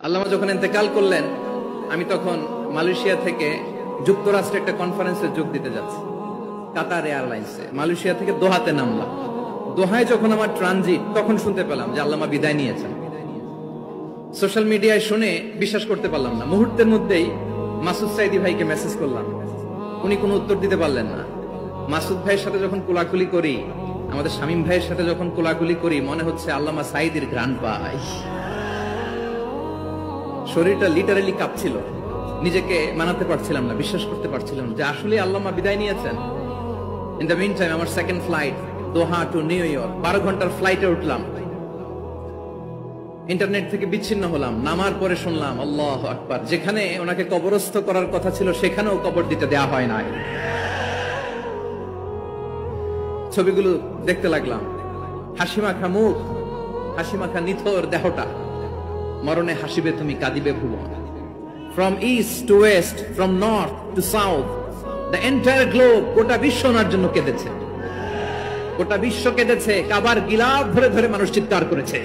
আল্লামা যখন ইন্তেকাল করলেন, আমি তখন মালয়েশিয়া থেকে যুক্তরাষ্ট্রে একটা কনফারেন্সে যোগ দিতে যাচ্ছি, কাতার এয়ারলাইন্সে। মালয়েশিয়া থেকে দোহাতে নামলাম। দোহায় যখন আমার ট্রানজিট, তখন শুনতে পেলাম যে আল্লামা বিদায় নিয়েছেন। সোশ্যাল মিডিয়ায় শুনে বিশ্বাস করতে পারলাম না। মুহূর্তের মধ্যেই মাসুদ সাইদি ভাইকে মেসেজ করলাম, উনি কোনো উত্তর দিতে পারলেন না। মাসুদ ভাইয়ের সাথে যখন কোলাকুলি করি, আমাদের শামীম ভাইয়ের সাথে যখন কোলাকুলি করি, মনে হচ্ছে আল্লামা সাইদির ঘ্রাণ পাই। শরীরটা লিটারালি কাঁপছিল, নিজেকে মানাতে পারছিলাম না, বিশ্বাস করতে পারছিলাম যে আসলে আল্লামা বিদায় নিয়েছেন। ইন দ্য মিন টাইম আমার সেকেন্ড ফ্লাইট, দোহা টু নিউ ইয়র্ক, 12 ঘন্টার ফ্লাইটে উঠলাম। ইন্টারনেট থেকে বিচ্ছিন্ন হলাম। নামার পরে শুনলাম আল্লাহু আকবার, যেখানে ওনাকে কবরস্থ করার কথা ছিল সেখানেও কবর দিতে দেয়া হয় নাই। ছবিগুলো দেখতে লাগলাম, হাসিমাখা মুখ, হাসিমাখা নিথর দেহটা। মরণে হাসিবে তুমি, কাঁদিবে ভুবন। From east to west, from north to south, the entire globe, গোটা বিশ্ব ওনার জন্য কেঁদেছে। গোটা বিশ্ব কেঁদেছে, কাবার গিলাফ ধরে ধরে মানুষ চিৎকার করেছে।